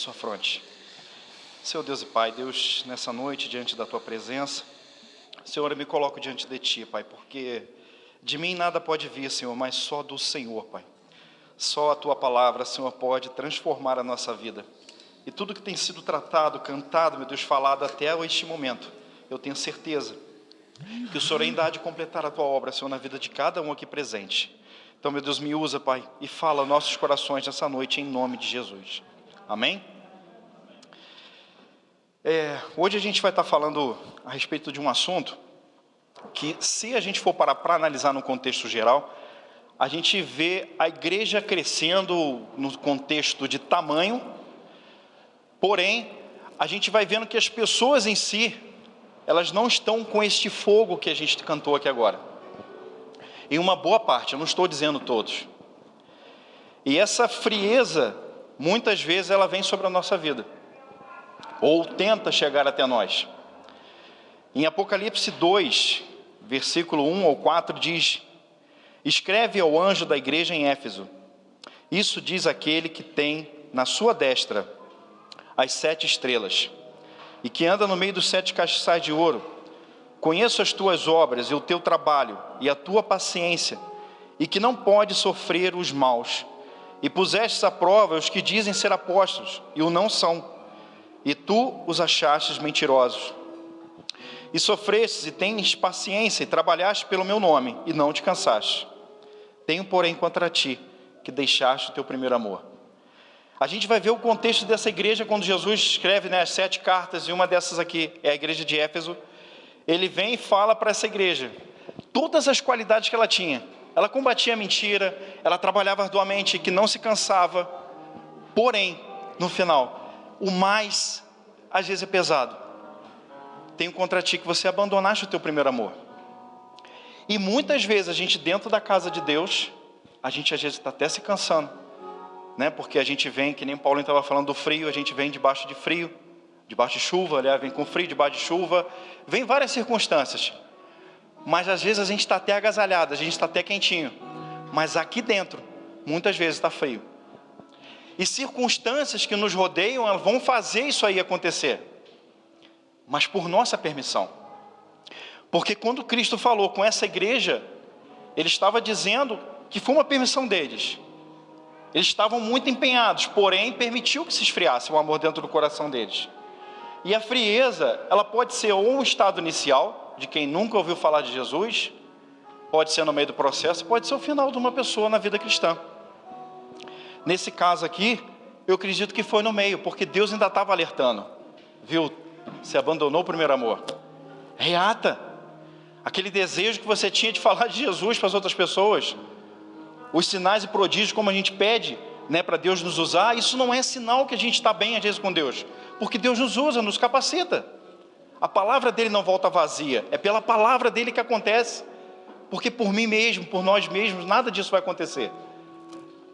sua fronte. Senhor Deus e Pai, Deus, nessa noite, diante da Tua presença, Senhor, eu me coloco diante de Ti, Pai, porque de mim nada pode vir, Senhor, mas só do Senhor, Pai. Só a Tua palavra, Senhor, pode transformar a nossa vida. E tudo que tem sido tratado, cantado, meu Deus, falado até este momento, eu tenho certeza que o Senhor ainda há de completar a Tua obra, Senhor, na vida de cada um aqui presente. Então, meu Deus, me usa, Pai, e fala aos nossos corações nessa noite, em nome de Jesus. Amém? Hoje a gente vai estar falando a respeito de um assunto que, se a gente for parar para analisar no contexto geral, a gente vê a igreja crescendo no contexto de tamanho, porém, a gente vai vendo que as pessoas em si, elas não estão com este fogo que a gente cantou aqui agora. Em uma boa parte, eu não estou dizendo todos. E essa frieza, muitas vezes, ela vem sobre a nossa vida, ou tenta chegar até nós. Em Apocalipse 2, versículo 1 ao 4, diz: escreve ao anjo da igreja em Éfeso, isso diz aquele que tem na sua destra as 7 estrelas, e que anda no meio dos 7 castiçais de ouro. Conheço as tuas obras e o teu trabalho, e a tua paciência, e que não pode sofrer os maus, e pusestes à prova os que dizem ser apóstolos, e o não são, e tu os achastes mentirosos. E sofrestes e tens paciência, e trabalhaste pelo meu nome, e não te cansaste. Tenho, porém, contra ti, que deixaste o teu primeiro amor. A gente vai ver o contexto dessa igreja, quando Jesus escreve, as 7 cartas, e uma dessas aqui é a igreja de Éfeso. Ele vem e fala para essa igreja todas as qualidades que ela tinha. Ela combatia a mentira, ela trabalhava arduamente, que não se cansava. Porém, no final, o mais, às vezes, é pesado. Tenho contra ti que você abandonaste o teu primeiro amor. E muitas vezes a gente, dentro da casa de Deus, a gente às vezes está até se cansando, porque a gente vem, que nem Paulo estava falando do frio, a gente vem debaixo de frio, debaixo de chuva, aliás, vem com frio, debaixo de chuva, vem várias circunstâncias. Mas às vezes a gente está até agasalhado, a gente está até quentinho, mas aqui dentro, muitas vezes está frio. E circunstâncias que nos rodeiam, elas vão fazer isso aí acontecer, mas por nossa permissão. Porque quando Cristo falou com essa igreja, Ele estava dizendo que foi uma permissão deles. Eles estavam muito empenhados, porém permitiu que se esfriasse o amor dentro do coração deles. E a frieza, ela pode ser ou um estado inicial, de quem nunca ouviu falar de Jesus, pode ser no meio do processo, pode ser o final de uma pessoa na vida cristã. Nesse caso aqui, eu acredito que foi no meio, porque Deus ainda estava alertando. Viu? Você abandonou o primeiro amor. Reata. Aquele desejo que você tinha de falar de Jesus para as outras pessoas. Os sinais e prodígios, como a gente pede, para Deus nos usar, isso não é sinal que a gente está bem às vezes com Deus. Porque Deus nos usa, nos capacita. A palavra dele não volta vazia. É pela palavra dele que acontece. Porque por mim mesmo, por nós mesmos, nada disso vai acontecer.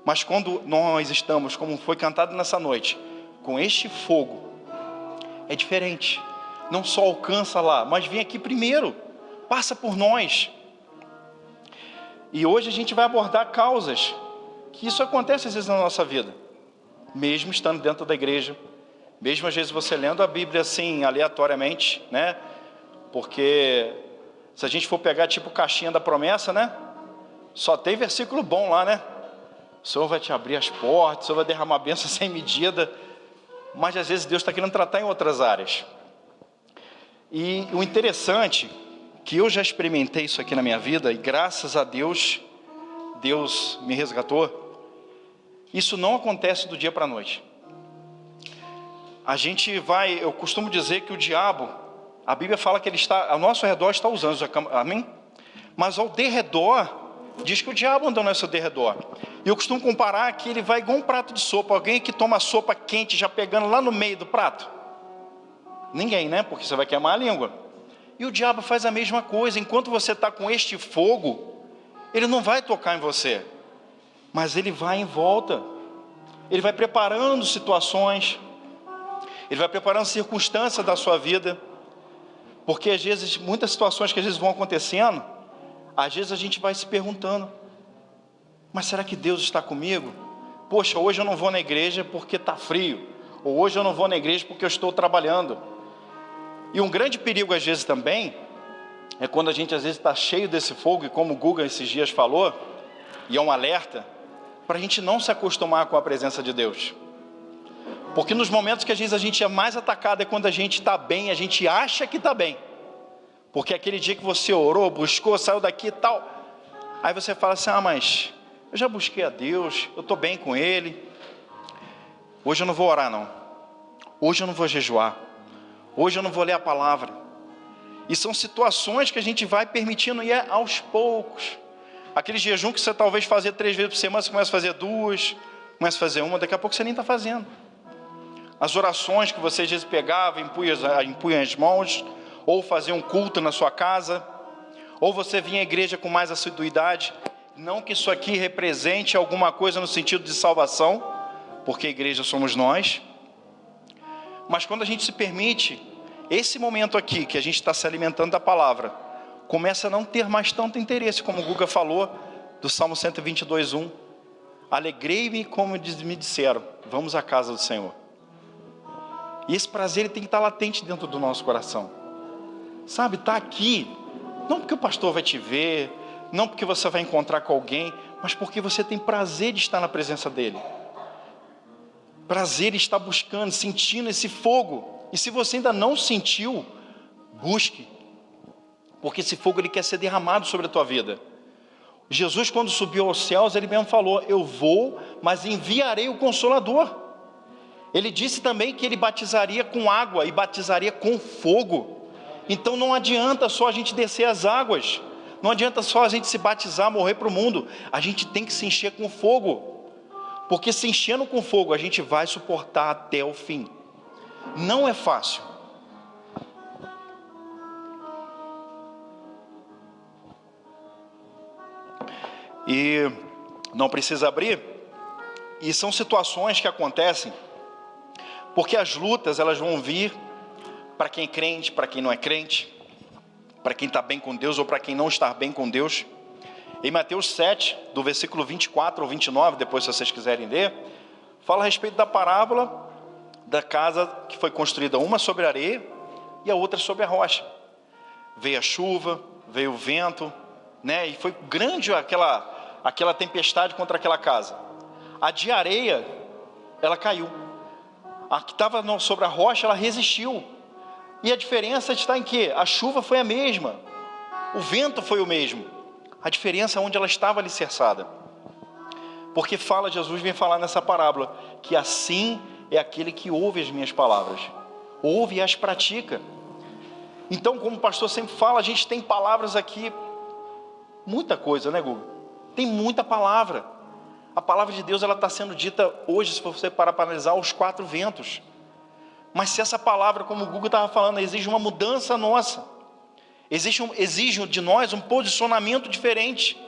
Mas quando nós estamos, como foi cantado nessa noite, com este fogo, é diferente. Não só alcança lá, mas vem aqui primeiro, passa por nós. E hoje a gente vai abordar causas que isso acontece às vezes na nossa vida, mesmo estando dentro da igreja, mesmo às vezes você lendo a Bíblia assim, aleatoriamente, porque se a gente for pegar tipo caixinha da promessa, só tem versículo bom lá, O Senhor vai te abrir as portas, o Senhor vai derramar bênção sem medida, mas às vezes Deus está querendo tratar em outras áreas. E o interessante, que eu já experimentei isso aqui na minha vida, e graças a Deus, Deus me resgatou, isso não acontece do dia para a noite. Eu costumo dizer que o diabo, a Bíblia fala que ele está, ao nosso redor está os anjos, amém? Mas ao derredor, diz que o diabo anda ao nosso derredor. E eu costumo comparar que ele vai igual um prato de sopa. Alguém que toma sopa quente já pegando lá no meio do prato? Ninguém, porque você vai queimar a língua. E o diabo faz a mesma coisa. Enquanto você está com este fogo, ele não vai tocar em você, mas ele vai em volta. Ele vai preparando situações, ele vai preparando circunstâncias da sua vida. Porque às vezes, muitas situações que às vezes vão acontecendo, às vezes a gente vai se perguntando, mas será que Deus está comigo? Poxa, hoje eu não vou na igreja porque está frio. ou hoje eu não vou na igreja porque eu estou trabalhando. E um grande perigo às vezes também, é quando a gente às vezes está cheio desse fogo, e como o Guga esses dias falou, e é um alerta, para a gente não se acostumar com a presença de Deus. Porque nos momentos que às vezes a gente é mais atacado é quando a gente está bem, a gente acha que está bem. Porque aquele dia que você orou, buscou, saiu daqui e tal, aí você fala assim, mas eu já busquei a Deus, eu estou bem com Ele, hoje eu não vou orar não, hoje eu não vou jejuar, hoje eu não vou ler a palavra. E são situações que a gente vai permitindo e é aos poucos. Aquele jejum que você talvez fazia 3 vezes por semana, você começa a fazer 2, começa a fazer 1, daqui a pouco você nem está fazendo. As orações que você às vezes pegava, impunha as mãos, ou fazia um culto na sua casa, ou você vinha à igreja com mais assiduidade. Não que isso aqui represente alguma coisa no sentido de salvação, porque a igreja somos nós, mas quando a gente se permite, esse momento aqui, que a gente está se alimentando da palavra, começa a não ter mais tanto interesse, como o Guga falou, do Salmo 122:1, alegrei-me como me disseram, vamos à casa do Senhor. E esse prazer ele tem que estar latente dentro do nosso coração, sabe, está aqui, não porque o pastor vai te ver, não porque você vai encontrar com alguém, mas porque você tem prazer de estar na presença dele, prazer de estar buscando, sentindo esse fogo. E se você ainda não sentiu, busque, porque esse fogo ele quer ser derramado sobre a tua vida. Jesus, quando subiu aos céus, ele mesmo falou, eu vou, mas enviarei o Consolador. Ele disse também que ele batizaria com água e batizaria com fogo. Então não adianta só a gente descer as águas, não adianta só a gente se batizar, morrer para o mundo, a gente tem que se encher com fogo, porque se enchendo com fogo, a gente vai suportar até o fim. Não é fácil. E não precisa abrir. E são situações que acontecem, porque as lutas elas vão vir para quem é crente, para quem não é crente, para quem está bem com Deus ou para quem não está bem com Deus. Em Mateus 7, do versículo 24 ao 29, depois se vocês quiserem ler, fala a respeito da parábola da casa que foi construída uma sobre a areia e a outra sobre a rocha. Veio a chuva, veio o vento, né? E foi grande aquela tempestade contra aquela casa. A de areia, ela caiu. A que estava sobre a rocha, ela resistiu. E a diferença está em que a chuva foi a mesma, o vento foi o mesmo. A diferença é onde ela estava alicerçada. Porque Jesus vem falar nessa parábola, que assim é aquele que ouve as minhas palavras, ouve e as pratica. Então, como o pastor sempre fala, a gente tem palavras aqui, muita coisa, né, Guga? Tem muita palavra. A palavra de Deus ela está sendo dita hoje, se você parar para analisar, aos 4 ventos. Mas se essa palavra, como o Guga estava falando, exige uma mudança nossa, exige de nós um posicionamento diferente.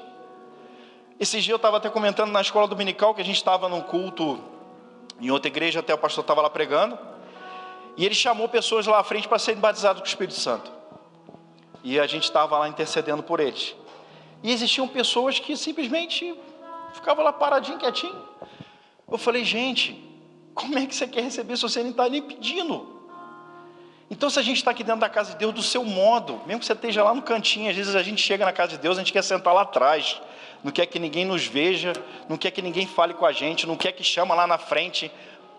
Esses dias eu estava até comentando na escola dominical, que a gente estava num culto em outra igreja, até o pastor estava lá pregando, e ele chamou pessoas lá à frente para serem batizadas com o Espírito Santo. E a gente estava lá intercedendo por eles. E existiam pessoas que simplesmente ficavam lá paradinho, quietinho. Eu falei, gente, como é que você quer receber se você nem está nem pedindo? Então, se a gente está aqui dentro da casa de Deus do seu modo, mesmo que você esteja lá no cantinho, às vezes a gente chega na casa de Deus, a gente quer sentar lá atrás, não quer que ninguém nos veja, não quer que ninguém fale com a gente, não quer que chama lá na frente.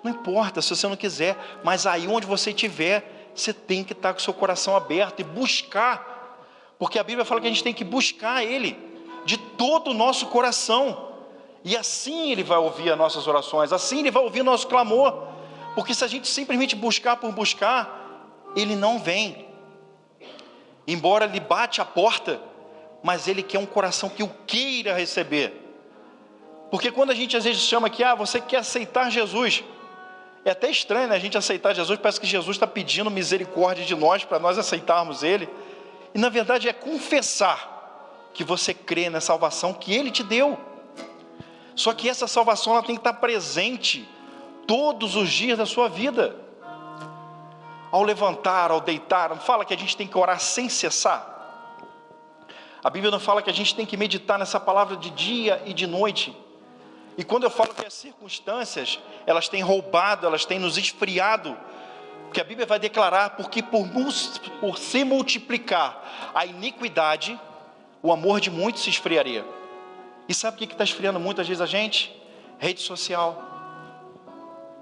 Não importa se você não quiser, mas aí onde você estiver, você tem que estar com o seu coração aberto e buscar, porque a Bíblia fala que a gente tem que buscar Ele de todo o nosso coração, e assim Ele vai ouvir as nossas orações, assim Ele vai ouvir o nosso clamor, porque se a gente simplesmente buscar por buscar, Ele não vem, embora Ele bate a porta, mas Ele quer um coração que o queira receber. Porque quando a gente às vezes chama que, você quer aceitar Jesus, é até estranho, né? A gente aceitar Jesus, parece que Jesus está pedindo misericórdia de nós, para nós aceitarmos Ele, e na verdade é confessar que você crê na salvação que Ele te deu. Só que essa salvação ela tem que estar presente todos os dias da sua vida. Ao levantar, ao deitar, não fala que a gente tem que orar sem cessar? A Bíblia não fala que a gente tem que meditar nessa palavra de dia e de noite? E quando eu falo que as circunstâncias, elas têm roubado, elas têm nos esfriado, porque a Bíblia vai declarar, porque por se multiplicar a iniquidade, o amor de muitos se esfriaria. E sabe o que está esfriando muitas vezes a gente? Rede social,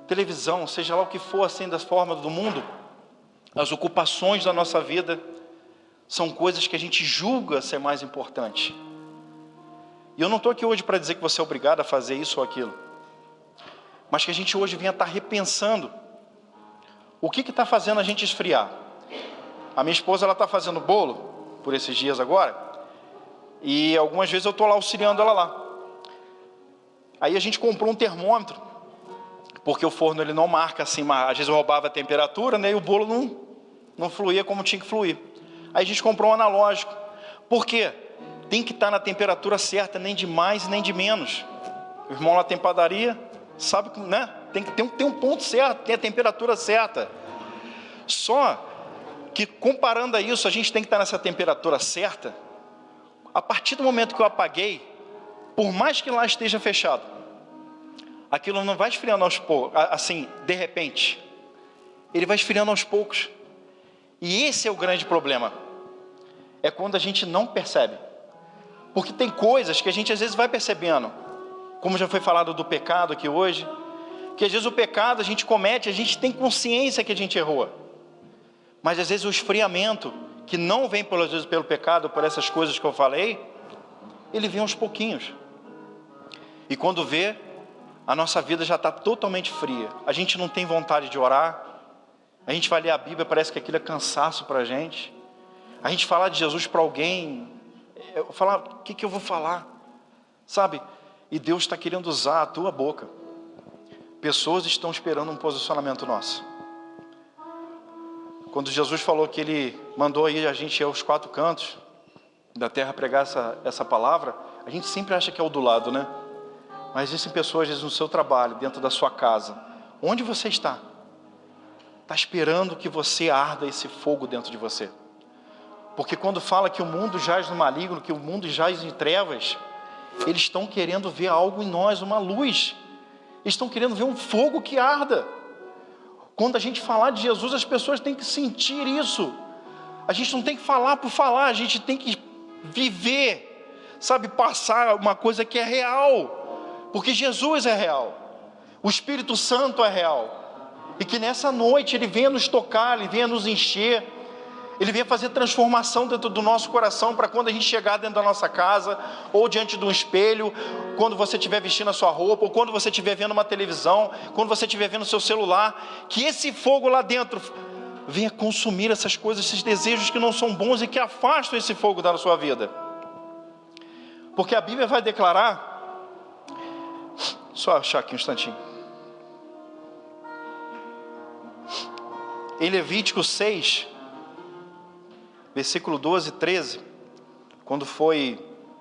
televisão, seja lá o que for assim das formas do mundo, as ocupações da nossa vida, são coisas que a gente julga ser mais importante. E eu não estou aqui hoje para dizer que você é obrigado a fazer isso ou aquilo, mas que a gente hoje venha estar repensando o que está fazendo a gente esfriar. A minha esposa, ela está fazendo bolo por esses dias agora, e algumas vezes eu estou lá auxiliando ela lá. Aí a gente comprou um termômetro, porque o forno ele não marca assim, às vezes eu roubava a temperatura, né, e o bolo não fluía como tinha que fluir. Aí a gente comprou um analógico. Por quê? Tem que estar na temperatura certa, nem de mais nem de menos. O irmão lá tem padaria, sabe que, né? Tem que ter um ponto certo, tem a temperatura certa. Só que comparando a isso, a gente tem que estar nessa temperatura certa. A partir do momento que eu apaguei, por mais que lá esteja fechado, aquilo não vai esfriando aos poucos, assim, de repente. Ele vai esfriando aos poucos. E esse é o grande problema. É quando a gente não percebe. Porque tem coisas que a gente às vezes vai percebendo, como já foi falado do pecado aqui hoje, que às vezes o pecado a gente comete, a gente tem consciência que a gente errou. Mas às vezes o esfriamento, que não vem às vezes pelo pecado, por essas coisas que eu falei, ele vem aos pouquinhos. E quando vê, a nossa vida já está totalmente fria. A gente não tem vontade de orar. A gente vai ler a Bíblia, parece que aquilo é cansaço para a gente. A gente falar de Jesus para alguém, falar, o que eu vou falar? Sabe? E Deus está querendo usar a tua boca. Pessoas estão esperando um posicionamento nosso. Quando Jesus falou que Ele mandou aí a gente ir aos 4 cantos da terra pregar essa palavra, a gente sempre acha que é o do lado, né? Mas existem pessoas, às vezes, no seu trabalho, dentro da sua casa. Onde você está? Está esperando que você arda esse fogo dentro de você. Porque quando fala que o mundo jaz no maligno, que o mundo jaz em trevas, eles estão querendo ver algo em nós, uma luz. Eles estão querendo ver um fogo que arda. Quando a gente falar de Jesus, as pessoas têm que sentir isso. A gente não tem que falar por falar, a gente tem que viver, sabe, passar uma coisa que é real. Porque Jesus é real. O Espírito Santo é real. E que nessa noite Ele venha nos tocar, Ele venha nos encher, Ele venha fazer transformação dentro do nosso coração, para quando a gente chegar dentro da nossa casa, ou diante de um espelho, quando você estiver vestindo a sua roupa, ou quando você estiver vendo uma televisão, quando você estiver vendo o seu celular, que esse fogo lá dentro venha consumir essas coisas, esses desejos que não são bons e que afastam esse fogo da sua vida. Porque a Bíblia vai declarar, só achar aqui um instantinho, em Levítico 6, versículo 12 e 13, quando foi,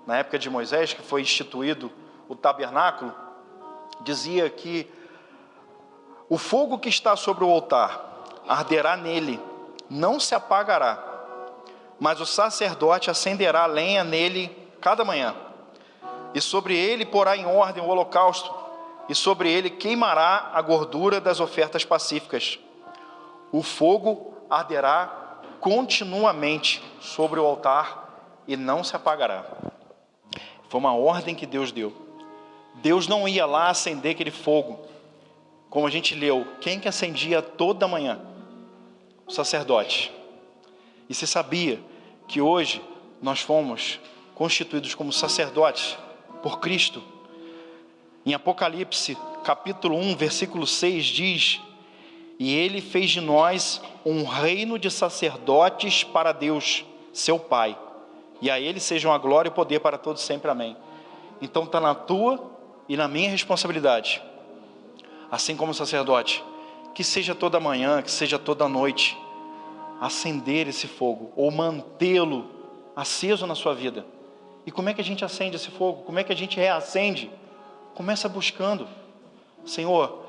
na época de Moisés, que foi instituído o tabernáculo, dizia que o fogo que está sobre o altar arderá nele, não se apagará, mas o sacerdote acenderá a lenha nele cada manhã, e sobre ele porá em ordem o holocausto, e sobre ele queimará a gordura das ofertas pacíficas. O fogo arderá continuamente sobre o altar e não se apagará. Foi uma ordem que Deus deu. Deus não ia lá acender aquele fogo, como a gente leu. Quem que acendia toda manhã? O sacerdote. E você sabia que hoje nós fomos constituídos como sacerdotes por Cristo? Em Apocalipse, capítulo 1, versículo 6, diz: e Ele fez de nós um reino de sacerdotes para Deus, seu Pai. E a Ele sejam a glória e o poder para todos sempre. Amém. Então está na tua e na minha responsabilidade, assim como sacerdote, que seja toda manhã, que seja toda noite, acender esse fogo, ou mantê-lo aceso na sua vida. E como é que a gente acende esse fogo? Como é que a gente reacende? Começa buscando. Senhor,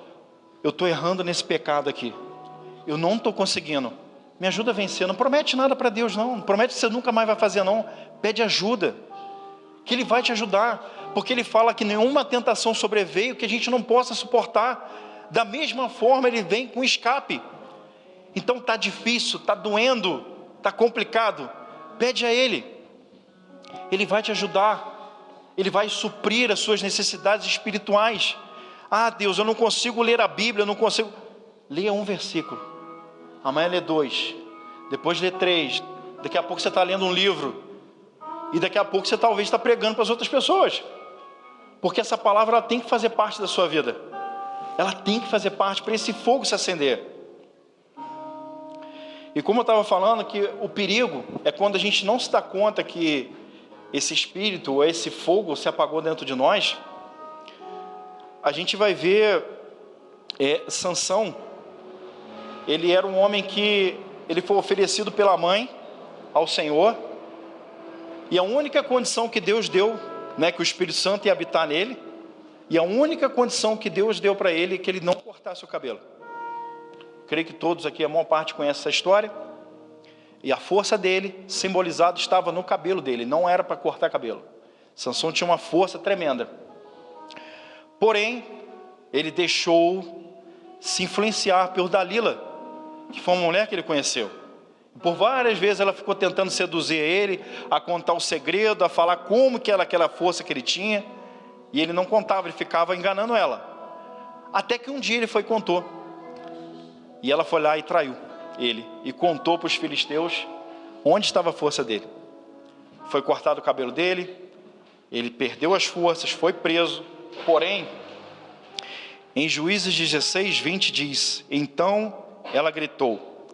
eu estou errando nesse pecado aqui, eu não estou conseguindo, me ajuda a vencer. Não promete nada para Deus não promete que você nunca mais vai fazer não, pede ajuda, que Ele vai te ajudar, porque Ele fala que nenhuma tentação sobreveio que a gente não possa suportar, da mesma forma Ele vem com escape. Então está difícil, está doendo, está complicado, pede a Ele, Ele vai te ajudar, Ele vai suprir as suas necessidades espirituais. Ah, Deus, eu não consigo ler a Bíblia, eu não consigo. Leia um versículo, amanhã lê 2, depois lê 3, daqui a pouco você está lendo um livro, e daqui a pouco você talvez está pregando para as outras pessoas, porque essa palavra ela tem que fazer parte da sua vida, ela tem que fazer parte para esse fogo se acender. E como eu estava falando, que o perigo é quando a gente não se dá conta que esse espírito, ou esse fogo se apagou dentro de nós. A gente vai ver Sansão, ele era um homem que ele foi oferecido pela mãe ao Senhor, e a única condição que Deus deu, que o Espírito Santo ia habitar nele, e a única condição que Deus deu para ele é que ele não cortasse o cabelo. Creio que todos aqui, a maior parte, conhece essa história, e a força dele, simbolizada, estava no cabelo dele, não era para cortar cabelo. Sansão tinha uma força tremenda, porém, ele deixou se influenciar por Dalila, que foi uma mulher que ele conheceu. Por várias vezes ela ficou tentando seduzir ele, a contar o segredo, a falar como que era aquela força que ele tinha, e ele não contava, ele ficava enganando ela. Até que um dia ele foi e contou, e ela foi lá e traiu ele, e contou para os filisteus onde estava a força dele. Foi cortado o cabelo dele, ele perdeu as forças, foi preso. Porém, em Juízes 16, 20 diz: então ela gritou: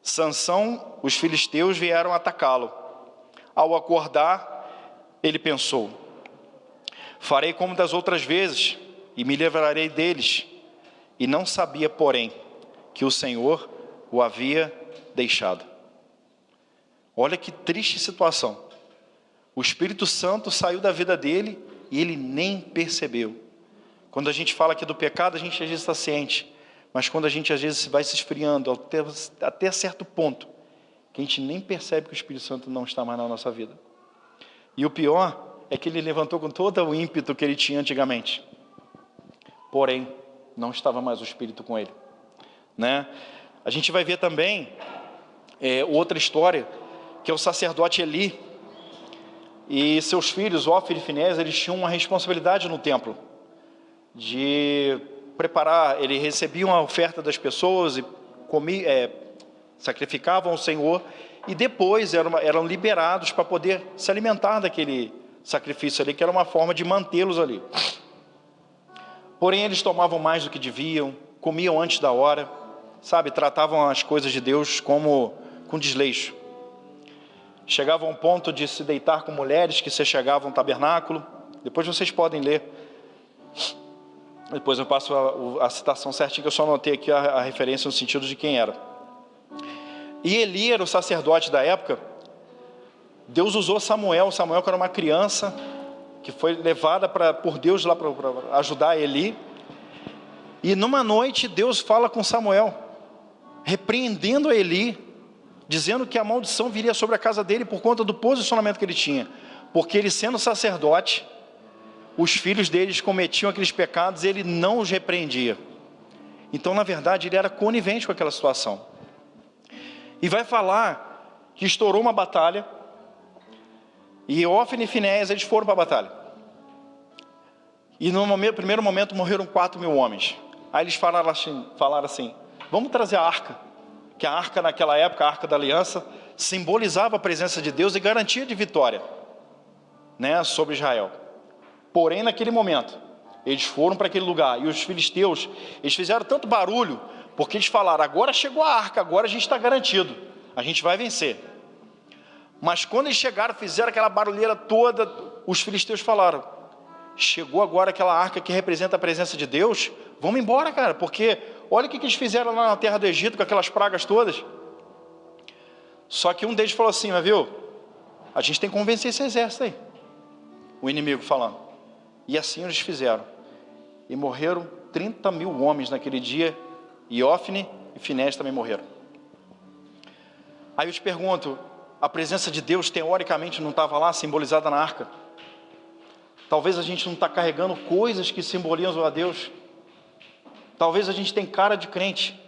Sansão, os filisteus vieram atacá-lo. Ao acordar, ele pensou: farei como das outras vezes, e me livrarei deles. E não sabia, porém, que o Senhor o havia deixado. Olha que triste situação. O Espírito Santo saiu da vida dele e ele nem percebeu. Quando a gente fala aqui do pecado, a gente às vezes está ciente, mas quando a gente às vezes vai se esfriando até certo ponto, que a gente nem percebe que o Espírito Santo não está mais na nossa vida. E o pior é que ele levantou com todo o ímpeto que ele tinha antigamente, porém não estava mais o Espírito com ele, A gente vai ver também outra história, que é o sacerdote Eli e seus filhos, Ofni e Finéias. Eles tinham uma responsabilidade no templo, de preparar. Ele recebia uma oferta das pessoas e sacrificavam ao Senhor, e depois eram liberados para poder se alimentar daquele sacrifício ali, que era uma forma de mantê-los ali. Porém, eles tomavam mais do que deviam, comiam antes da hora, tratavam as coisas de Deus com desleixo. Chegavam ao ponto de se deitar com mulheres que se chegavam ao tabernáculo. Depois vocês podem ler. Depois eu passo a citação certinha, que eu só anotei aqui a referência no sentido de quem era. E Eli era o sacerdote da época. Deus usou Samuel, que era uma criança, que foi levada por Deus lá para ajudar Eli. E numa noite Deus fala com Samuel, repreendendo a Eli, dizendo que a maldição viria sobre a casa dele por conta do posicionamento que ele tinha. Porque ele, sendo sacerdote, os filhos deles cometiam aqueles pecados e ele não os repreendia. Então, na verdade, ele era conivente com aquela situação. E vai falar que estourou uma batalha, e Ofni e Finéias, eles foram para a batalha. E no primeiro momento morreram 4.000 homens. Aí eles falaram assim: vamos trazer a arca. Que a arca naquela época, a arca da aliança, simbolizava a presença de Deus e garantia de vitória, sobre Israel. Porém, naquele momento, eles foram para aquele lugar, e os filisteus, eles fizeram tanto barulho, porque eles falaram: agora chegou a arca, agora a gente está garantido, a gente vai vencer. Mas quando eles chegaram, fizeram aquela barulheira toda, os filisteus falaram: chegou agora aquela arca que representa a presença de Deus, vamos embora, cara, porque olha o que eles fizeram lá na terra do Egito, com aquelas pragas todas. Só que um deles falou assim: mas viu, a gente tem que convencer esse exército aí, o inimigo falando. E assim eles fizeram, e morreram 30.000 homens naquele dia, e Ofni e Finéias também morreram. Aí eu te pergunto, a presença de Deus teoricamente não estava lá, simbolizada na arca? Talvez a gente não está carregando coisas que simbolizam a Deus. Talvez a gente tenha cara de crente,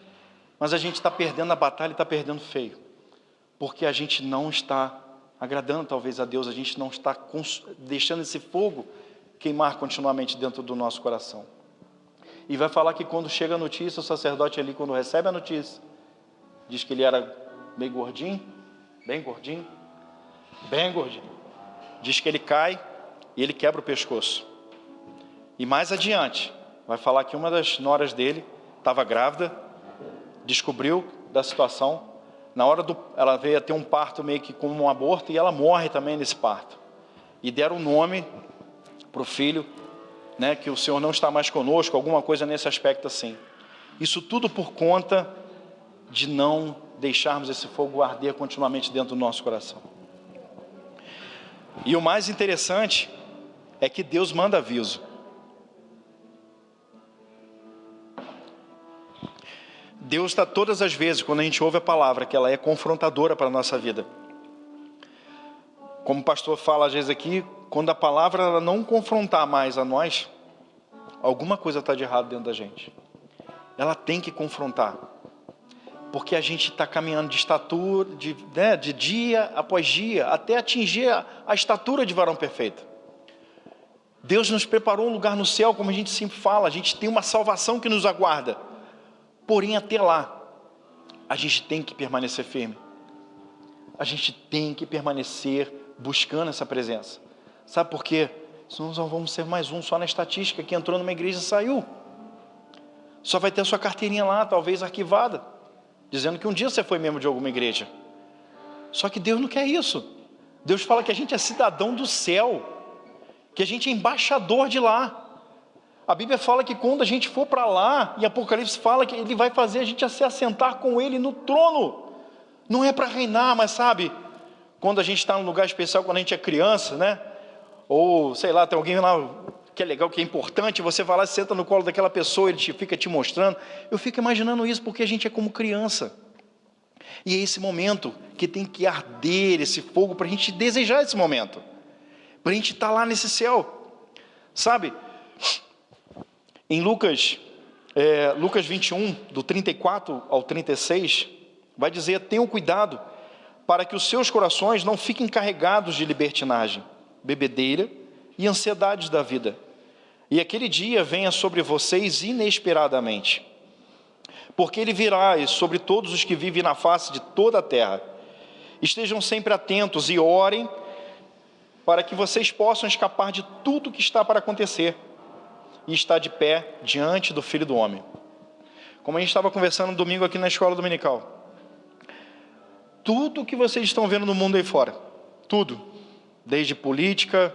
mas a gente está perdendo a batalha e está perdendo feio. Porque a gente não está agradando talvez a Deus, a gente não está deixando esse fogo queimar continuamente dentro do nosso coração. E vai falar que quando chega a notícia, o sacerdote ali, quando recebe a notícia, diz que ele era meio gordinho, bem gordinho, bem gordinho. Diz que ele cai e ele quebra o pescoço. E mais adiante, vai falar que uma das noras dele estava grávida, descobriu da situação. Na hora ela veio a ter um parto meio que como um aborto, e ela morre também nesse parto. E deram um nome para o filho, né, que o Senhor não está mais conosco, alguma coisa nesse aspecto assim. Isso tudo por conta de não deixarmos esse fogo arder continuamente dentro do nosso coração. E o mais interessante é que Deus manda aviso. Deus está todas as vezes, quando a gente ouve a palavra, que ela é confrontadora para a nossa vida. Como o pastor fala às vezes aqui, quando a palavra ela não confrontar mais a nós, alguma coisa está de errado dentro da gente. Ela tem que confrontar. Porque a gente está caminhando de estatura, de dia após dia, até atingir a estatura de varão perfeito. Deus nos preparou um lugar no céu, como a gente sempre fala, a gente tem uma salvação que nos aguarda. Porém, até lá, a gente tem que permanecer firme. A gente tem que permanecer buscando essa presença. Sabe por quê? Senão nós vamos ser mais um só na estatística que entrou numa igreja e saiu. Só vai ter a sua carteirinha lá, talvez arquivada, dizendo que um dia você foi membro de alguma igreja. Só que Deus não quer isso. Deus fala que a gente é cidadão do céu, que a gente é embaixador de lá. A Bíblia fala que quando a gente for para lá, e Apocalipse fala que Ele vai fazer a gente se assentar com Ele no trono. Não é para reinar, mas sabe, quando a gente está num lugar especial, quando a gente é criança, né? Ou, sei lá, tem alguém lá que é legal, que é importante, você vai lá, senta no colo daquela pessoa, ele fica te mostrando. Eu fico imaginando isso porque a gente é como criança. E é esse momento que tem que arder esse fogo para a gente desejar esse momento. Para a gente estar lá nesse céu. Sabe? Em Lucas 21, do 34 ao 36, vai dizer: tenham cuidado para que os seus corações não fiquem carregados de libertinagem, bebedeira e ansiedades da vida. E aquele dia venha sobre vocês inesperadamente, porque ele virá sobre todos os que vivem na face de toda a terra. Estejam sempre atentos e orem para que vocês possam escapar de tudo que está para acontecer e estar de pé diante do Filho do Homem. Como a gente estava conversando no domingo aqui na escola dominical, tudo que vocês estão vendo no mundo aí fora, tudo, desde política,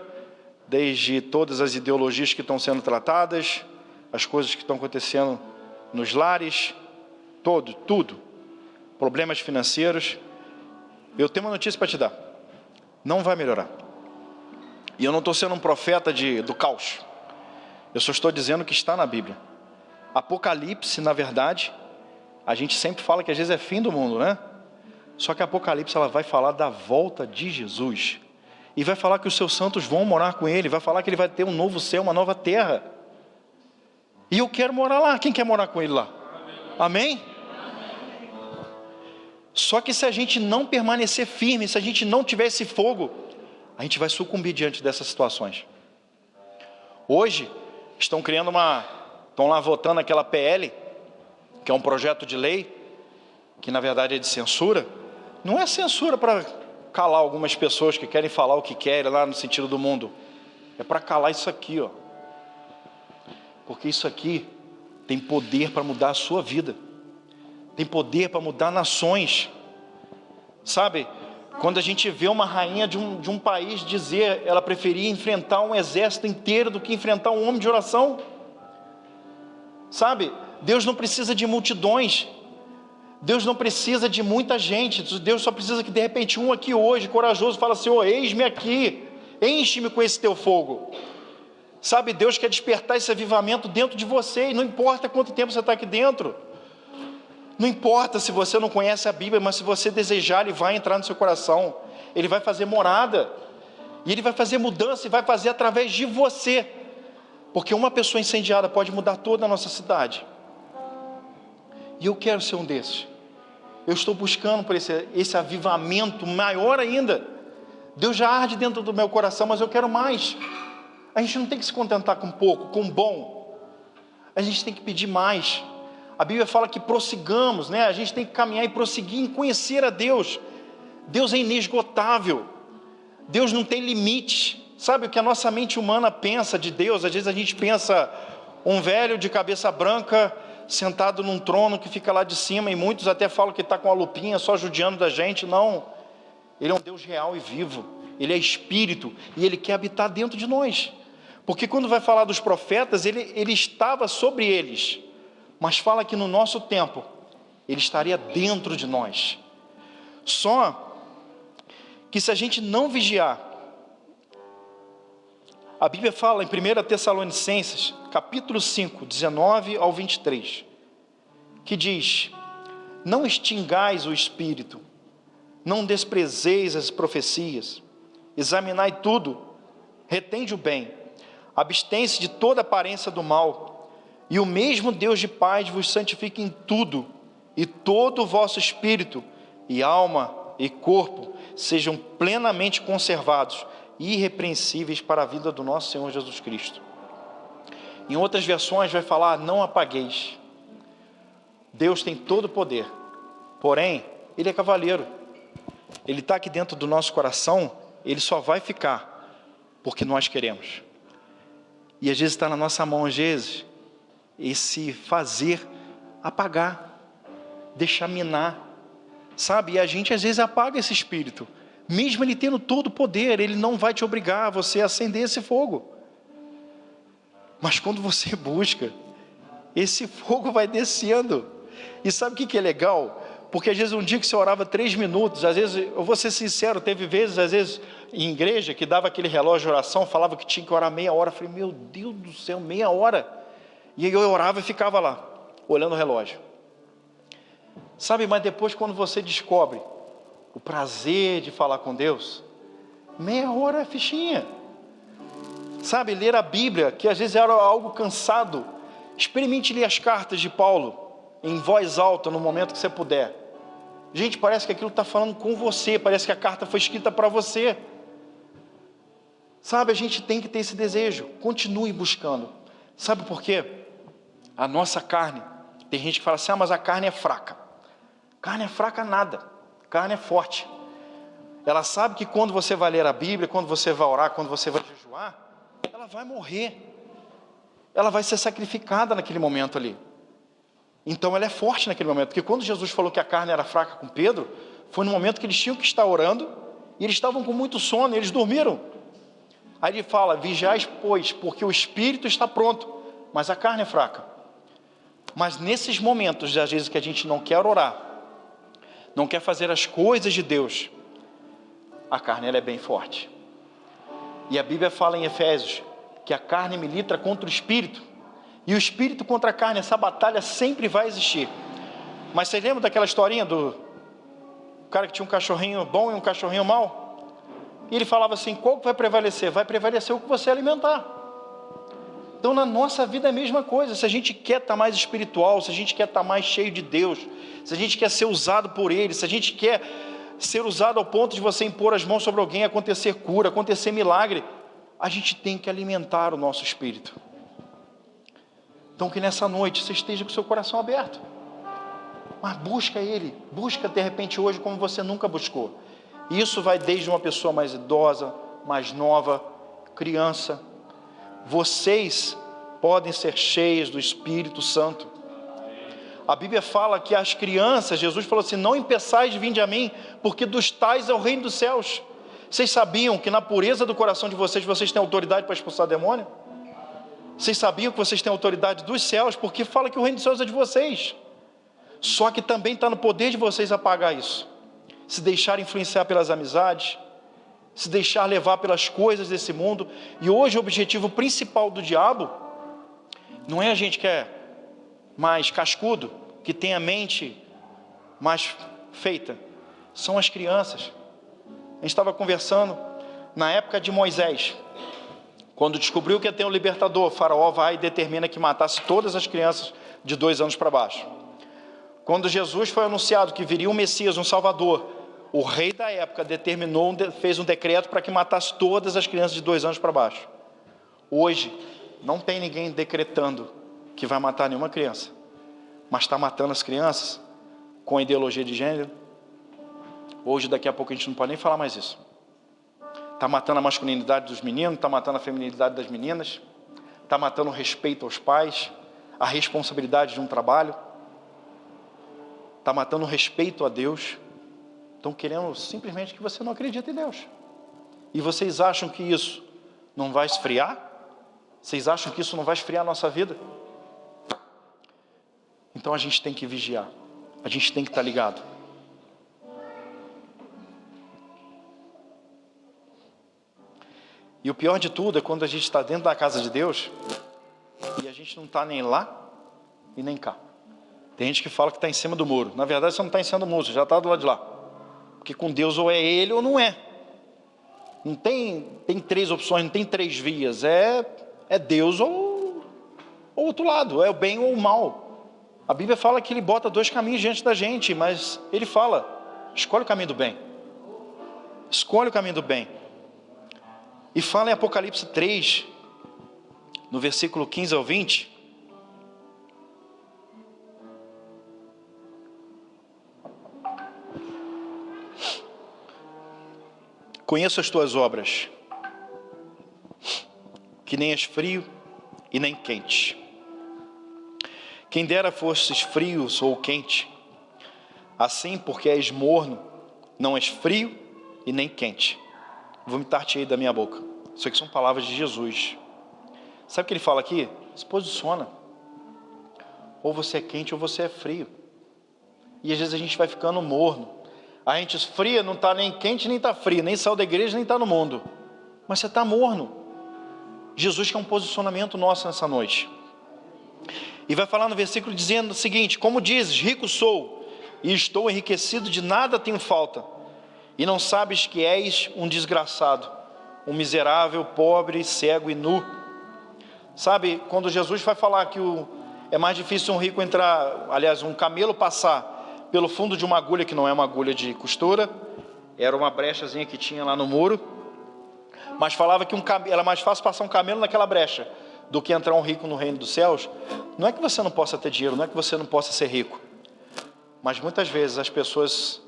desde todas as ideologias que estão sendo tratadas, as coisas que estão acontecendo nos lares, tudo, problemas financeiros, eu tenho uma notícia para te dar: não vai melhorar. E eu não estou sendo um profeta do caos, eu só estou dizendo que está na Bíblia. Apocalipse, na verdade, a gente sempre fala que às vezes é fim do mundo, né? Só que Apocalipse ela vai falar da volta de Jesus. E vai falar que os seus santos vão morar com Ele. Vai falar que Ele vai ter um novo céu, uma nova terra. E eu quero morar lá. Quem quer morar com Ele lá? Amém? Só que se a gente não permanecer firme, se a gente não tiver esse fogo, a gente vai sucumbir diante dessas situações. Hoje, estão lá votando aquela PL, que é um projeto de lei, que na verdade é de censura. Não é censura para calar algumas pessoas que querem falar o que querem lá no sentido do mundo. É para calar isso aqui, ó. Porque isso aqui tem poder para mudar a sua vida. Tem poder para mudar nações. Sabe? Quando a gente vê uma rainha de um país dizer, ela preferia enfrentar um exército inteiro do que enfrentar um homem de oração. Sabe? Deus não precisa de multidões. Deus não precisa de muita gente. Deus só precisa que de repente um aqui hoje, corajoso, fala: Senhor, eis-me aqui, enche-me com esse teu fogo. Sabe, Deus quer despertar esse avivamento dentro de você, e não importa quanto tempo você está aqui dentro. Não importa se você não conhece a Bíblia, mas se você desejar, Ele vai entrar no seu coração. Ele vai fazer morada. E Ele vai fazer mudança e vai fazer através de você. Porque uma pessoa incendiada pode mudar toda a nossa cidade. E eu quero ser um desses. Eu estou buscando por esse avivamento maior ainda. Deus já arde dentro do meu coração, mas eu quero mais. A gente não tem que se contentar com pouco, com bom. A gente tem que pedir mais. A Bíblia fala que prossigamos, né? A gente tem que caminhar e prosseguir em conhecer a Deus. Deus é inesgotável. Deus não tem limite. Sabe o que a nossa mente humana pensa de Deus? Às vezes a gente pensa um velho de cabeça branca, sentado num trono que fica lá de cima, e muitos até falam que está com a lupinha só judiando da gente. Não, Ele é um Deus real e vivo, Ele é Espírito, e Ele quer habitar dentro de nós, porque quando vai falar dos profetas, ele estava sobre eles, mas fala que no nosso tempo, Ele estaria dentro de nós. Só que se a gente não vigiar, a Bíblia fala em 1 Tessalonicenses, capítulo 5, 19 ao 23, que diz: não extingais o Espírito, não desprezeis as profecias, examinai tudo, retende o bem, abstém-se de toda aparência do mal, e o mesmo Deus de paz vos santifique em tudo, e todo o vosso espírito, e alma, e corpo, sejam plenamente conservados, irrepreensíveis para a vida do nosso Senhor Jesus Cristo. Em outras versões vai falar: não apagueis. Deus tem todo o poder, porém, Ele é cavaleiro. Ele está aqui dentro do nosso coração, Ele só vai ficar porque nós queremos. E às vezes está na nossa mão, às vezes, esse fazer apagar, deixar minar, sabe? E a gente às vezes apaga esse espírito. Mesmo Ele tendo todo o poder, Ele não vai te obrigar a você a acender esse fogo. Mas quando você busca, esse fogo vai descendo. E sabe o que é legal? Porque às vezes um dia que você orava 3 minutos, às vezes, eu vou ser sincero, teve vezes, às vezes, em igreja, que dava aquele relógio de oração, falava que tinha que orar meia hora. Eu falei: meu Deus do céu, meia hora. E aí eu orava e ficava lá, olhando o relógio. Sabe, mas depois quando você descobre o prazer de falar com Deus, meia hora é fichinha. Sabe, ler a Bíblia, que às vezes era algo cansado, experimente ler as cartas de Paulo, em voz alta, no momento que você puder. Gente, parece que aquilo está falando com você, parece que a carta foi escrita para você. Sabe, a gente tem que ter esse desejo, continue buscando. Sabe por quê? A nossa carne, tem gente que fala assim: mas a carne é fraca. Carne é fraca nada. Carne é forte. Ela sabe que quando você vai ler a Bíblia, quando você vai orar, quando você vai jejuar, ela vai morrer. Ela vai ser sacrificada naquele momento ali. Então ela é forte naquele momento. Porque quando Jesus falou que a carne era fraca com Pedro, foi no momento que eles tinham que estar orando, e eles estavam com muito sono, e eles dormiram. Aí ele fala: vigiais, pois, porque o espírito está pronto, mas a carne é fraca. Mas nesses momentos, às vezes, que a gente não quer orar, não quer fazer as coisas de Deus, a carne ela é bem forte. E a Bíblia fala em Efésios que a carne milita contra o espírito, e o espírito contra a carne. Essa batalha sempre vai existir. Mas vocês lembram daquela historinha do cara que tinha um cachorrinho bom e um cachorrinho mau? E ele falava assim: qual que vai prevalecer? Vai prevalecer o que você alimentar. Então na nossa vida é a mesma coisa. Se a gente quer estar mais espiritual, se a gente quer estar mais cheio de Deus, se a gente quer ser usado por Ele, se a gente quer ser usado ao ponto de você impor as mãos sobre alguém, acontecer cura, acontecer milagre, a gente tem que alimentar o nosso espírito. Então que nessa noite você esteja com o seu coração aberto, mas busca Ele, busca de repente hoje como você nunca buscou. E isso vai desde uma pessoa mais idosa, mais nova, criança. Vocês podem ser cheios do Espírito Santo. A Bíblia fala que as crianças, Jesus falou assim: não impeçais de vir a mim, porque dos tais é o reino dos céus. Vocês sabiam que na pureza do coração de vocês, vocês têm autoridade para expulsar demônio? Vocês sabiam que vocês têm autoridade dos céus, porque fala que o reino dos céus é de vocês. Só que também está no poder de vocês apagar isso. Se deixar influenciar pelas amizades, se deixar levar pelas coisas desse mundo. E hoje o objetivo principal do diabo não é a gente que é mais cascudo, que tem a mente mais feita, são as crianças. A gente estava conversando, Na época de Moisés, quando descobriu que ia ter um libertador, Faraó vai e determina que matasse todas as crianças de 2 anos para baixo. Quando Jesus foi anunciado que viria um Messias, um Salvador, o rei da época fez um decreto para que matasse todas as crianças de 2 anos para baixo. Hoje, não tem ninguém decretando que vai matar nenhuma criança, mas está matando as crianças com a ideologia de gênero. Hoje, daqui a pouco, a gente não pode nem falar mais isso. Está matando a masculinidade dos meninos, está matando a feminilidade das meninas, está matando o respeito aos pais, a responsabilidade de um trabalho, está matando o respeito a Deus. Estão querendo simplesmente que você não acredite em Deus. E vocês acham que isso não vai esfriar? Vocês acham que isso não vai esfriar a nossa vida? Então a gente tem que vigiar. A gente tem que estar ligado. E o pior de tudo é quando a gente está dentro da casa de Deus e a gente não está nem lá e nem cá. Tem gente que fala que está em cima do muro. Na verdade, você não está em cima do muro, você já está do lado de lá. Porque com Deus ou é Ele ou não é. Não tem 3 opções, não tem 3 vias. É Deus ou outro lado, é o bem ou o mal. A Bíblia fala que Ele bota 2 caminhos diante da gente, mas Ele fala, escolhe o caminho do bem. Escolhe o caminho do bem. E fala em Apocalipse 3, no versículo 15 ao 20. Conheço as tuas obras, que nem és frio e nem quente. Quem dera fosses frio ou quente, assim porque és morno, não és frio e nem quente. Vomitar-te-ei da minha boca. Isso aqui são palavras de Jesus. Sabe o que ele fala aqui? Se posiciona. Ou você é quente ou você é frio. E às vezes a gente vai ficando morno. A gente esfria, não está nem quente nem está frio, nem saiu da igreja nem está no mundo. Mas você está morno. Jesus quer um posicionamento nosso nessa noite. E vai falar no versículo dizendo o seguinte: como dizes, rico sou, e estou enriquecido, de nada tenho falta. E não sabes que és um desgraçado, um miserável, pobre, cego e nu. Sabe, quando Jesus vai falar que é mais difícil um rico entrar, aliás, um camelo passar pelo fundo de uma agulha, que não é uma agulha de costura, era uma brechazinha que tinha lá no muro, mas falava que era mais fácil passar um camelo naquela brecha do que entrar um rico no reino dos céus. Não é que você não possa ter dinheiro, não é que você não possa ser rico, mas muitas vezes as pessoas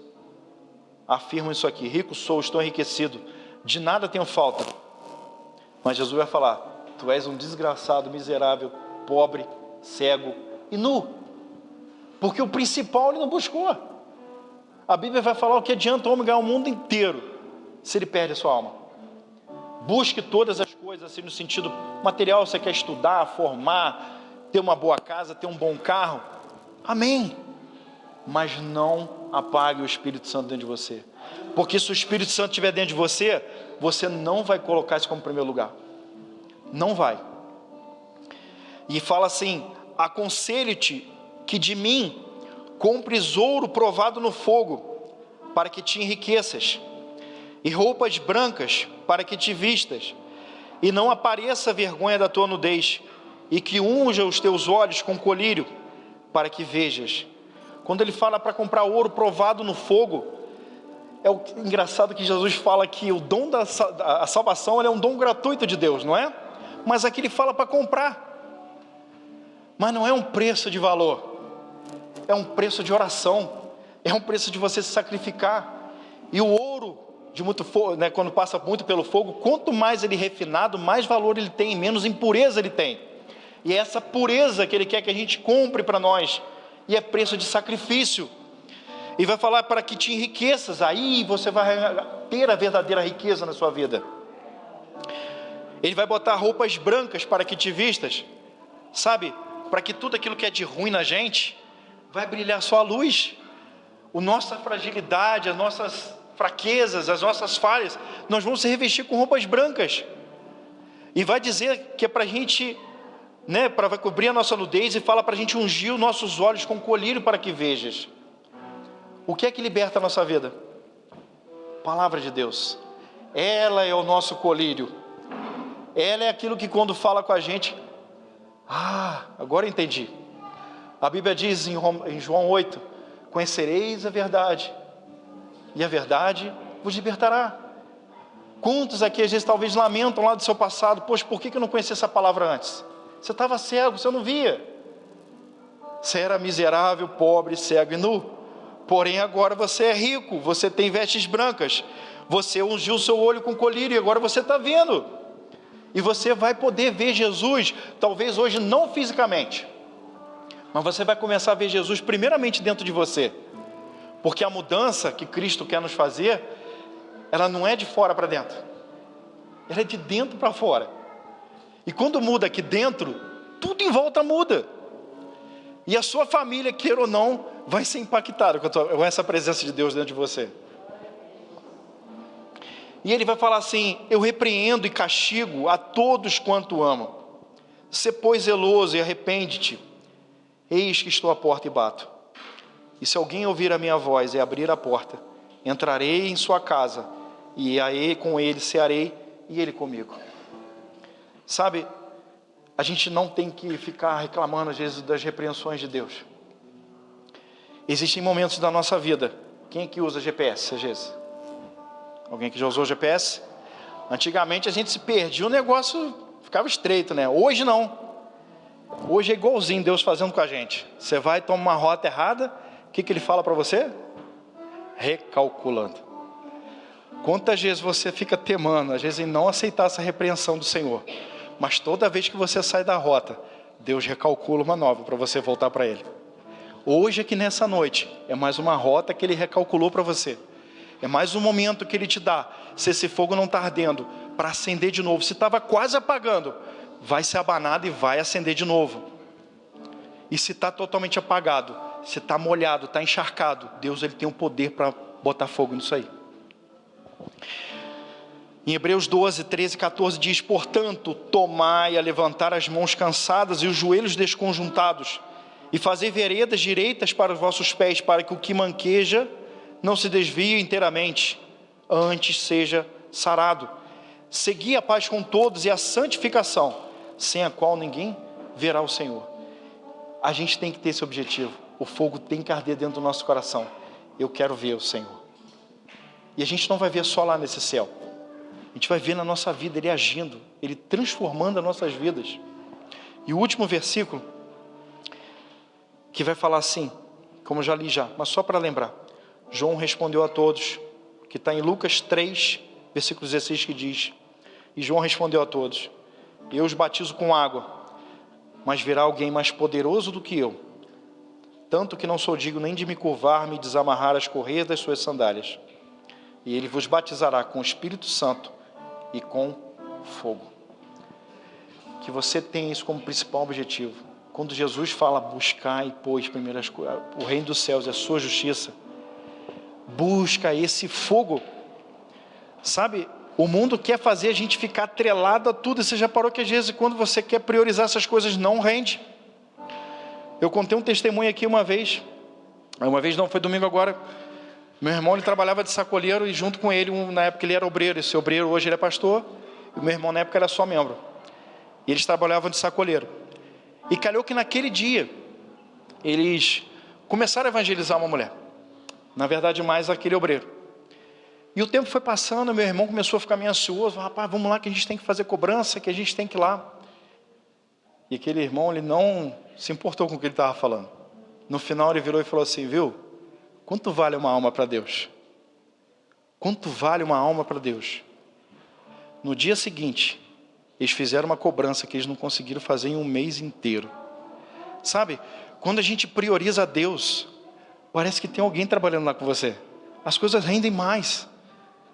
afirmam isso aqui: rico sou, estou enriquecido, de nada tenho falta. Mas Jesus vai falar: tu és um desgraçado, miserável, pobre, cego e nu. Porque o principal ele não buscou. A Bíblia vai falar: o que adianta o homem ganhar o mundo inteiro se ele perde a sua alma? Busque todas as coisas, assim, no sentido material. Você quer estudar, formar, ter uma boa casa, ter um bom carro, amém. Mas não apague o Espírito Santo dentro de você. Porque se o Espírito Santo estiver dentro de você, você não vai colocar isso como primeiro lugar. Não vai. E fala assim: aconselho-te que de mim compres ouro provado no fogo, para que te enriqueças, e roupas brancas, para que te vistas, e não apareça a vergonha da tua nudez, e que unja os teus olhos com colírio, para que vejas. Quando ele fala para comprar ouro provado no fogo, é o engraçado que Jesus fala que o dom a salvação é um dom gratuito de Deus, não é? Mas aqui ele fala para comprar. Mas não é um preço de valor, é um preço de oração, é um preço de você se sacrificar. E o ouro de muito fogo, né, quando passa muito pelo fogo, quanto mais ele é refinado, mais valor ele tem, menos impureza ele tem. E é essa pureza que ele quer que a gente compre para nós, e é preço de sacrifício. E vai falar para que te enriqueças, aí você vai ter a verdadeira riqueza na sua vida. Ele vai botar roupas brancas para que te vistas, sabe, para que tudo aquilo que é de ruim na gente vai brilhar sua luz. A nossa fragilidade, as nossas fraquezas, as nossas falhas, nós vamos se revestir com roupas brancas. E vai dizer que é para a gente, né, vai cobrir a nossa nudez, e fala para a gente ungir os nossos olhos com colírio para que vejas. O que é que liberta a nossa vida? Palavra de Deus. Ela é o nosso colírio. Ela é aquilo que quando fala com a gente, agora eu entendi. A Bíblia diz em João 8, conhecereis a verdade, e a verdade vos libertará. Quantos aqui às vezes talvez lamentam lá do seu passado, poxa, por que eu não conhecia essa palavra antes? Você estava cego, você não via. Você era miserável, pobre, cego e nu. Porém agora você é rico, você tem vestes brancas, você ungiu o seu olho com colírio e agora você está vendo. E você vai poder ver Jesus, talvez hoje não fisicamente, mas você vai começar a ver Jesus primeiramente dentro de você. Porque a mudança que Cristo quer nos fazer, ela não é de fora para dentro, ela é de dentro para fora. E quando muda aqui dentro, tudo em volta muda. E a sua família, queira ou não, vai ser impactada com essa presença de Deus dentro de você. E ele vai falar assim: eu repreendo e castigo a todos quanto amam. Sê, pois, zeloso e arrepende-te. Eis que estou à porta e bato. E se alguém ouvir a minha voz e abrir a porta, entrarei em sua casa, e aí com ele cearei, e ele comigo. Sabe, a gente não tem que ficar reclamando às vezes das repreensões de Deus. Existem momentos da nossa vida. Quem é que usa GPS às vezes? Alguém que já usou GPS? Antigamente a gente se perdia, o negócio ficava estreito, né? Hoje não. Hoje é igualzinho Deus fazendo com a gente. Você vai, toma uma rota errada, o que ele fala para você? Recalculando. Quantas vezes você fica temando, às vezes em não aceitar essa repreensão do Senhor, mas toda vez que você sai da rota, Deus recalcula uma nova para você voltar para Ele. Hoje aqui nessa noite, é mais uma rota que Ele recalculou para você. É mais um momento que Ele te dá. Se esse fogo não está ardendo, para acender de novo. Se estava quase apagando, vai ser abanado e vai acender de novo. E se está totalmente apagado, se está molhado, está encharcado, Deus ele tem um poder para botar fogo nisso aí. Em Hebreus 12, 13 e 14 diz: portanto, tomai a levantar as mãos cansadas e os joelhos desconjuntados, e fazei veredas direitas para os vossos pés, para que o que manqueja não se desvie inteiramente, antes seja sarado. Segui a paz com todos e a santificação, sem a qual ninguém verá o Senhor. A gente tem que ter esse objetivo. O fogo tem que arder dentro do nosso coração. Eu quero ver o Senhor. E a gente não vai ver só lá nesse céu. A gente vai ver na nossa vida Ele agindo, Ele transformando as nossas vidas. E o último versículo, que vai falar assim, como eu já li já, mas só para lembrar. João respondeu a todos, que está em Lucas 3, versículo 16, que diz: e João respondeu a todos: eu os batizo com água, mas virá alguém mais poderoso do que eu, tanto que não sou digno nem de me curvar-me e desamarrar as correias das suas sandálias. E ele vos batizará com o Espírito Santo e com fogo. Que você tenha isso como principal objetivo. Quando Jesus fala: buscai, pois, primeiro o reino dos céus e a sua justiça, busca esse fogo. Sabe, o mundo quer fazer a gente ficar atrelado a tudo. Você já parou que às vezes quando você quer priorizar essas coisas não rende? Eu contei um testemunho aqui uma vez não, foi domingo agora. Meu irmão, ele trabalhava de sacoleiro, e junto com ele, na época ele era obreiro. Esse obreiro hoje ele é pastor, e o meu irmão na época era só membro. E eles trabalhavam de sacoleiro. E calhou que naquele dia eles começaram a evangelizar uma mulher, na verdade mais aquele obreiro. E o tempo foi passando, meu irmão começou a ficar meio ansioso: rapaz, vamos lá que a gente tem que fazer cobrança, que a gente tem que ir lá. E aquele irmão, ele não se importou com o que ele estava falando. No final ele virou e falou assim: viu, quanto vale uma alma para Deus? Quanto vale uma alma para Deus? No dia seguinte, eles fizeram uma cobrança que eles não conseguiram fazer em um mês inteiro. Sabe, quando a gente prioriza a Deus, parece que tem alguém trabalhando lá com você. As coisas rendem mais,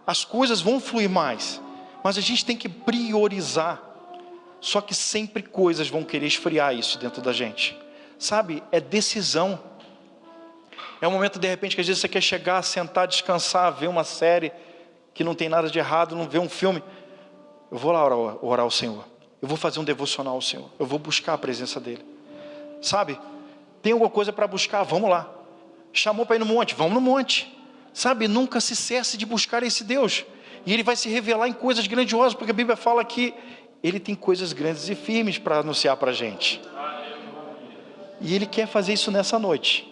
as coisas vão fluir mais, mas a gente tem que priorizar. Só que sempre coisas vão querer esfriar isso dentro da gente. Sabe, é decisão. É um momento de repente que às vezes você quer chegar, sentar, descansar, ver uma série que não tem nada de errado, não ver um filme. Eu vou lá orar ao Senhor. Eu vou fazer um devocional ao Senhor. Eu vou buscar a presença dEle. Sabe, tem alguma coisa para buscar, vamos lá. Chamou para ir no monte, vamos no monte. Sabe, nunca se cesse de buscar esse Deus. E Ele vai se revelar em coisas grandiosas, porque a Bíblia fala que Ele tem coisas grandes e firmes para anunciar para a gente. E Ele quer fazer isso nessa noite.